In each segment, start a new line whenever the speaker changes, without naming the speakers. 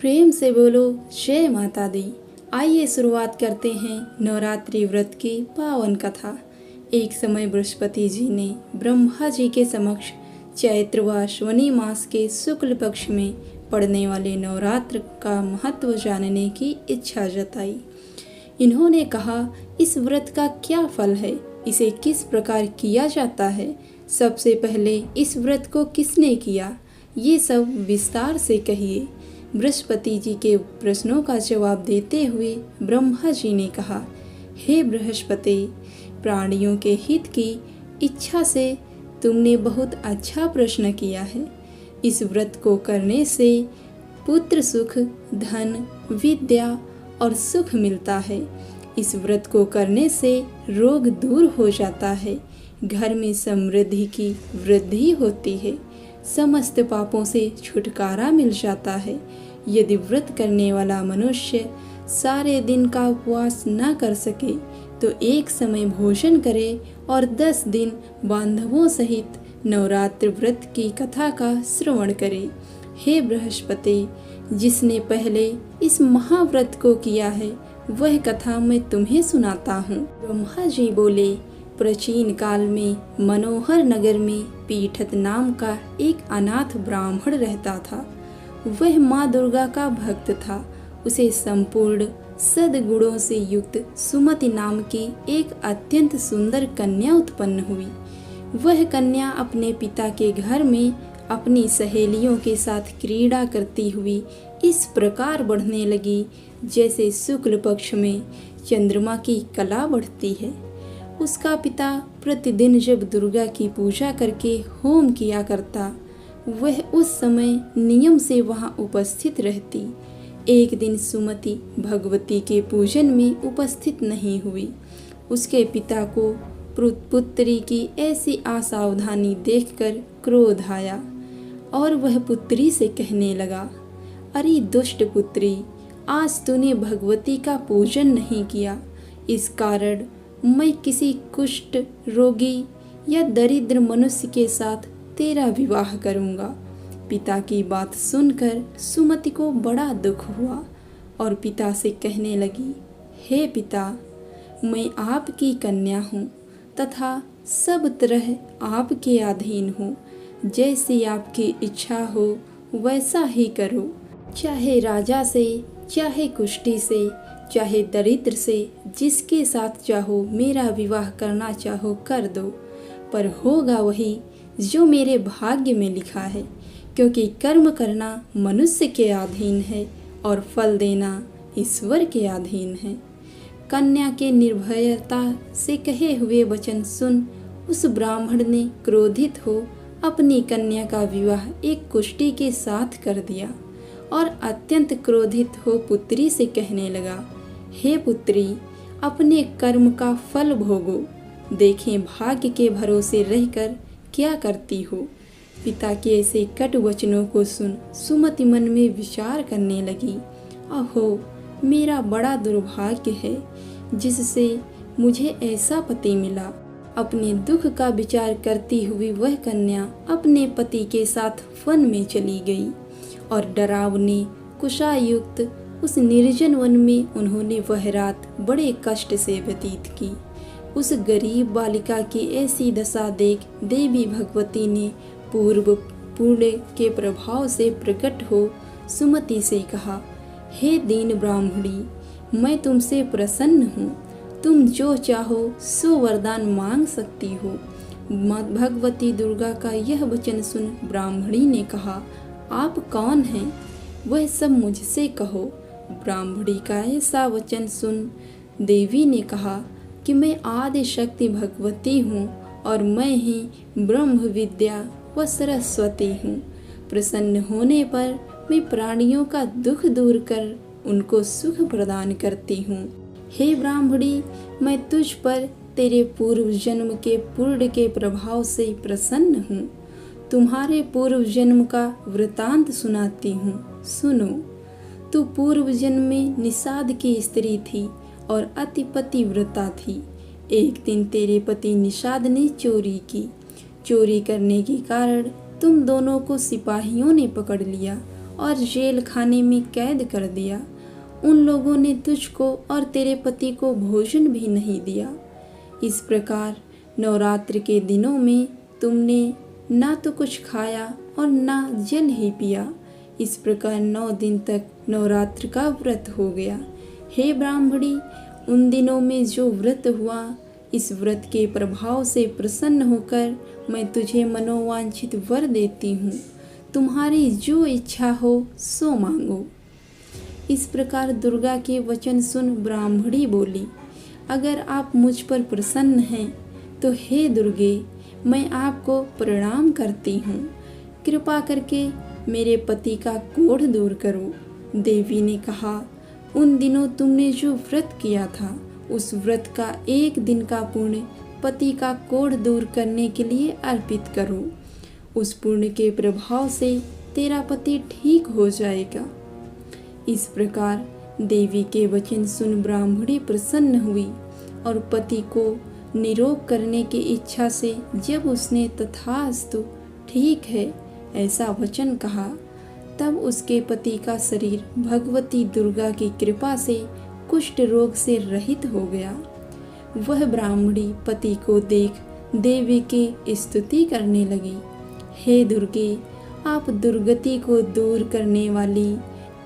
प्रेम से बोलो जय माता दी। आइए शुरुआत करते हैं नवरात्रि व्रत की पावन कथा। एक समय बृहस्पति जी ने ब्रह्मा जी के समक्ष चैत्र व अश्विनी मास के शुक्ल पक्ष में पड़ने वाले नवरात्र का महत्व जानने की इच्छा जताई। इन्होंने कहा, इस व्रत का क्या फल है, इसे किस प्रकार किया जाता है, सबसे पहले इस व्रत को किसने किया, ये सब विस्तार से कहिए। बृहस्पति जी के प्रश्नों का जवाब देते हुए ब्रह्मा जी ने कहा, हे बृहस्पति, प्राणियों के हित की इच्छा से तुमने बहुत अच्छा प्रश्न किया है। इस व्रत को करने से पुत्र सुख, धन, विद्या और सुख मिलता है। इस व्रत को करने से रोग दूर हो जाता है, घर में समृद्धि की वृद्धि होती है, समस्त पापों से छुटकारा मिल जाता है। यदि व्रत करने वाला मनुष्य सारे दिन का उपवास न कर सके तो एक समय भोजन करे और 10 दिन बांधवों सहित नवरात्र व्रत की कथा का श्रवण करे। हे बृहस्पति, जिसने पहले इस महाव्रत को किया है वह कथा मैं तुम्हें सुनाता हूँ। ब्रह्मा जी बोले, प्राचीन काल में मनोहर नगर में पीठत नाम का एक अनाथ ब्राह्मण रहता था। वह माँ दुर्गा का भक्त था। उसे संपूर्ण सद्गुणों से युक्त सुमति नाम की एक अत्यंत सुंदर कन्या उत्पन्न हुई। वह कन्या अपने पिता के घर में अपनी सहेलियों के साथ क्रीड़ा करती हुई इस प्रकार बढ़ने लगी जैसे शुक्ल पक्ष में चंद्रमा की कला बढ़ती है। उसका पिता प्रतिदिन जब दुर्गा की पूजा करके होम किया करता, वह उस समय नियम से वहाँ उपस्थित रहती। एक दिन सुमति भगवती के पूजन में उपस्थित नहीं हुई। उसके पिता को पुत्री की ऐसी असावधानी देखकर क्रोध आया और वह पुत्री से कहने लगा, अरे दुष्ट पुत्री, आज तूने भगवती का पूजन नहीं किया, इस कारण मैं किसी कुष्ठ रोगी या दरिद्र मनुष्य के साथ तेरा विवाह करूंगा। पिता की बात सुनकर सुमति को बड़ा दुख हुआ और पिता से कहने लगी, हे पिता, मैं आपकी कन्या हूँ तथा सब तरह आपके अधीन हूँ। जैसी आपकी इच्छा हो वैसा ही करो। चाहे राजा से, चाहे कुष्ठी से, चाहे दरिद्र से, जिसके साथ चाहो मेरा विवाह करना चाहो कर दो, पर होगा वही जो मेरे भाग्य में लिखा है, क्योंकि कर्म करना मनुष्य के अधीन है और फल देना ईश्वर के अधीन है। कन्या के निर्भयता से कहे हुए वचन सुन उस ब्राह्मण ने क्रोधित हो अपनी कन्या का विवाह एक कुष्ठी के साथ कर दिया और अत्यंत क्रोधित हो पुत्री से कहने लगा, हे पुत्री, अपने कर्म का फल भोगो, देखें भाग्य के भरोसे रहकर क्या करती हो। पिता के ऐसे कटु वचनों को सुन सुमति मन में विचार करने लगी, अहो, मेरा बड़ा दुर्भाग्य है जिससे मुझे ऐसा पति मिला। अपने दुख का विचार करती हुई वह कन्या अपने पति के साथ वन में चली गई और डरावनी कुशायुक्त उस निर्जन वन में उन्होंने वह रात बड़े कष्ट से व्यतीत की। उस गरीब बालिका की ऐसी दशा देख देवी भगवती ने पूर्व पुण्य के प्रभाव से प्रकट हो सुमति से कहा, हे दीन ब्राह्मणी, मैं तुमसे प्रसन्न हूँ। तुम जो चाहो सो वरदान मांग सकती हो। भगवती दुर्गा का यह वचन सुन ब्राह्मणी ने कहा, आप कौन हैं, वह सब मुझसे कहो। ब्राह्मणी का ऐसा वचन सुन देवी ने कहा कि मैं आदि शक्ति भगवती हूँ और मैं ही ब्रह्म विद्या व सरस्वती हूँ। प्रसन्न होने पर मैं प्राणियों का दुख दूर कर उनको सुख प्रदान करती हूँ। हे ब्राह्मणी, मैं तुझ पर तेरे पूर्व जन्म के पुण्य के प्रभाव से प्रसन्न हूँ। तुम्हारे पूर्व जन्म का वृतांत सुनाती हूँ, सुनो। तू पूर्व जन्म में निषाद की स्त्री थी और अति पतिव्रता थी। एक दिन तेरे पति निषाद ने चोरी की। चोरी करने के कारण तुम दोनों को सिपाहियों ने पकड़ लिया और जेल खाने में कैद कर दिया। उन लोगों ने तुझको और तेरे पति को भोजन भी नहीं दिया। इस प्रकार नवरात्र के दिनों में तुमने ना तो कुछ खाया और ना जल ही पिया। इस प्रकार 9 दिन तक नवरात्र का व्रत हो गया। हे ब्राह्मणी, उन दिनों में जो व्रत हुआ, इस व्रत के प्रभाव से प्रसन्न होकर मैं तुझे मनोवांछित वर देती हूँ। तुम्हारी जो इच्छा हो सो मांगो। इस प्रकार दुर्गा के वचन सुन ब्राह्मणी बोली, अगर आप मुझ पर प्रसन्न हैं तो हे दुर्गे, मैं आपको प्रणाम करती हूँ। कृपा करके मेरे पति का कोढ़ दूर करो। देवी ने कहा, उन दिनों तुमने जो व्रत किया था, उस व्रत का 1 दिन का पुण्य पति का कोढ़ दूर करने के लिए अर्पित करो। उस पुण्य के प्रभाव से तेरा पति ठीक हो जाएगा। इस प्रकार देवी के वचन सुन ब्राह्मणी प्रसन्न हुई और पति को निरोग करने की इच्छा से जब उसने तथास्तु ठीक है ऐसा वचन कहा, तब उसके पति का शरीर भगवती दुर्गा की कृपा से कुष्ठ रोग से रहित हो गया। वह ब्राह्मणी पति को देख देवी की स्तुति करने लगी। हे दुर्गे, आप दुर्गति को दूर करने वाली,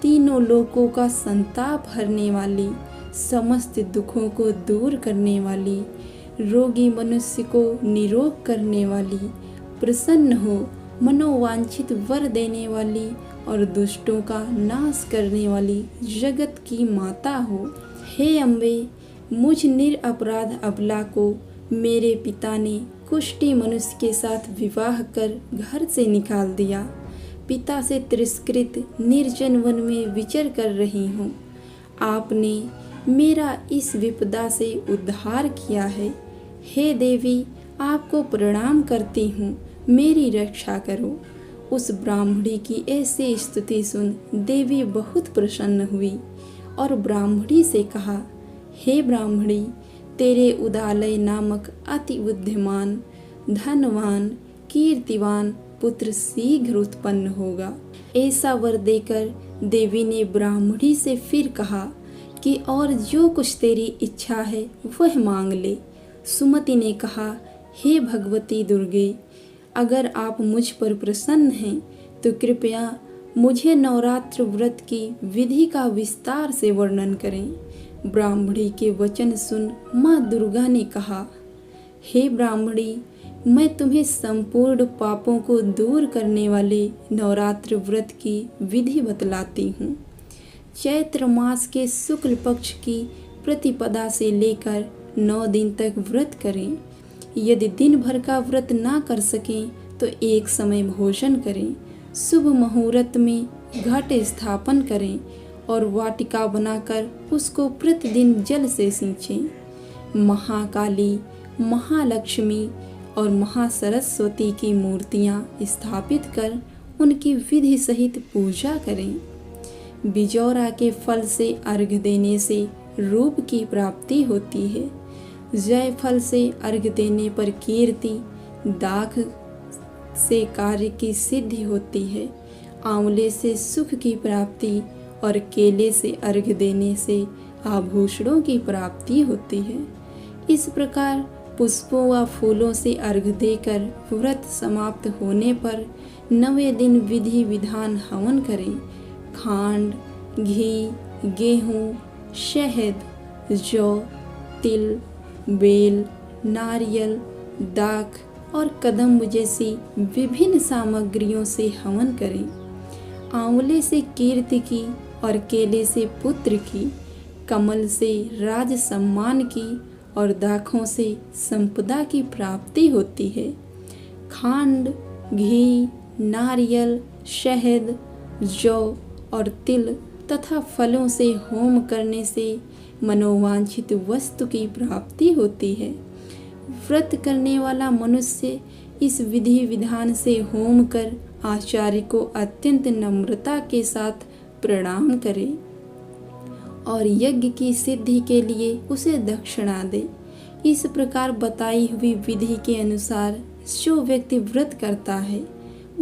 तीनों लोकों का संताप हरने वाली, समस्त दुखों को दूर करने वाली, रोगी मनुष्य को निरोग करने वाली, प्रसन्न हो मनोवांछित वर देने वाली और दुष्टों का नाश करने वाली जगत की माता हो। हे अम्बे, मुझ निरपराध अबला को मेरे पिता ने कुष्ठी मनुष्य के साथ विवाह कर घर से निकाल दिया। पिता से तिरस्कृत निर्जन वन में विचर कर रही हूँ। आपने मेरा इस विपदा से उद्धार किया है। हे देवी, आपको प्रणाम करती हूँ, मेरी रक्षा करो। उस ब्राह्मणी की ऐसी स्तुति सुन देवी बहुत प्रसन्न हुई और ब्राह्मणी से कहा, हे ब्राह्मणी, तेरे उदालय नामक अति बुद्धिमान, धनवान, कीर्तिवान पुत्र शीघ्र उत्पन्न होगा। ऐसा वर देकर देवी ने ब्राह्मणी से फिर कहा कि और जो कुछ तेरी इच्छा है वह मांग ले। सुमति ने कहा, हे भगवती दुर्गे, अगर आप मुझ पर प्रसन्न हैं तो कृपया मुझे नवरात्र व्रत की विधि का विस्तार से वर्णन करें। ब्राह्मणी के वचन सुन माँ दुर्गा ने कहा, हे ब्राह्मणी, मैं तुम्हें संपूर्ण पापों को दूर करने वाले नवरात्र व्रत की विधि बतलाती हूँ। चैत्र मास के शुक्ल पक्ष की प्रतिपदा से लेकर 9 दिन तक व्रत करें। यदि दिन भर का व्रत ना कर सकें तो एक समय भोजन करें। शुभ मुहूर्त में घट स्थापन करें और वाटिका बनाकर उसको प्रतिदिन जल से सींचें। महाकाली, महालक्ष्मी और महासरस्वती की मूर्तियां स्थापित कर उनकी विधि सहित पूजा करें। बिजौरा के फल से अर्घ देने से रूप की प्राप्ति होती है। जयफल से अर्घ देने पर कीर्ति, दाख से कार्य की सिद्धि होती है। आंवले से सुख की प्राप्ति और केले से अर्घ देने से आभूषणों की प्राप्ति होती है। इस प्रकार पुष्पों व फूलों से अर्घ देकर व्रत समाप्त होने पर 9वें दिन विधि विधान हवन करें। खांड, घी, गेहूँ, शहद, जौ, तिल, बेल, नारियल, दाख और कदम्ब जैसी विभिन्न सामग्रियों से हवन करें। आंवले से कीर्ति की और केले से पुत्र की, कमल से राज सम्मान की और दाखों से संपदा की प्राप्ति होती है। खांड, घी, नारियल, शहद, जौ और तिल तथा फलों से होम करने से मनोवांछित वस्तु की प्राप्ति होती है। व्रत करने वाला मनुष्य इस विधि विधान से होम कर आचार्य को अत्यंत नम्रता के साथ प्रणाम करे और यज्ञ की सिद्धि के लिए उसे दक्षिणा दे। इस प्रकार बताई हुई विधि के अनुसार जो व्यक्ति व्रत करता है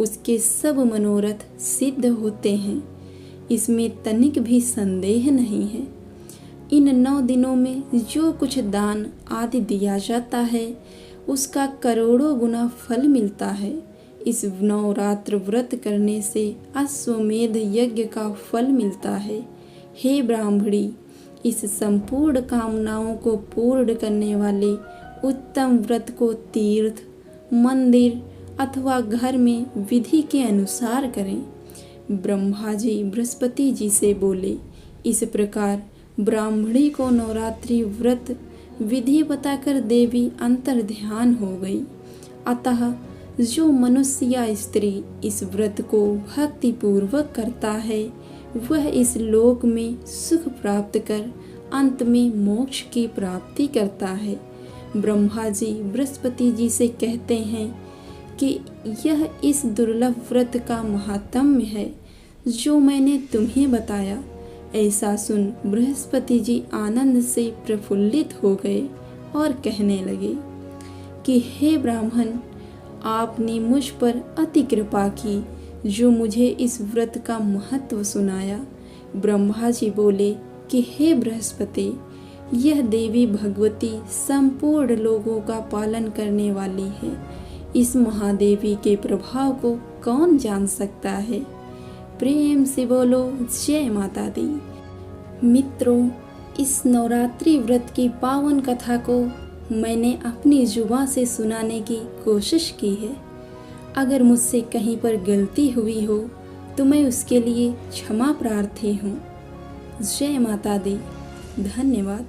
उसके सब मनोरथ सिद्ध होते हैं। इसमें तनिक भी संदेह नहीं है। इन 9 दिनों में जो कुछ दान आदि दिया जाता है उसका करोड़ों गुना फल मिलता है। इस नवरात्र व्रत करने से अश्वमेध यज्ञ का फल मिलता है। हे ब्राह्मणी, इस संपूर्ण कामनाओं को पूर्ण करने वाले उत्तम व्रत को तीर्थ, मंदिर अथवा घर में विधि के अनुसार करें। ब्रह्मा जी बृहस्पति जी से बोले। इस प्रकार ब्राह्मणी को नवरात्रि व्रत विधि बताकर देवी अंतर ध्यान हो गई। अतः जो मनुष्य या स्त्री इस व्रत को भक्ति पूर्वक करता है वह इस लोक में सुख प्राप्त कर अंत में मोक्ष की प्राप्ति करता है। ब्रह्मा जी बृहस्पति जी से कहते हैं कि यह इस दुर्लभ व्रत का महात्म्य है जो मैंने तुम्हें बताया। ऐसा सुन बृहस्पति जी आनंद से प्रफुल्लित हो गए और कहने लगे कि हे ब्राह्मण, आपने मुझ पर अति कृपा की जो मुझे इस व्रत का महत्व सुनाया। ब्रह्मा जी बोले कि हे बृहस्पति, यह देवी भगवती संपूर्ण लोगों का पालन करने वाली है। इस महादेवी के प्रभाव को कौन जान सकता है। प्रेम से बोलो जय माता दी। मित्रों, इस नवरात्रि व्रत की पावन कथा को मैंने अपनी जुबान से सुनाने की कोशिश की है। अगर मुझसे कहीं पर गलती हुई हो तो मैं उसके लिए क्षमा प्रार्थी हूँ। जय माता दी। धन्यवाद।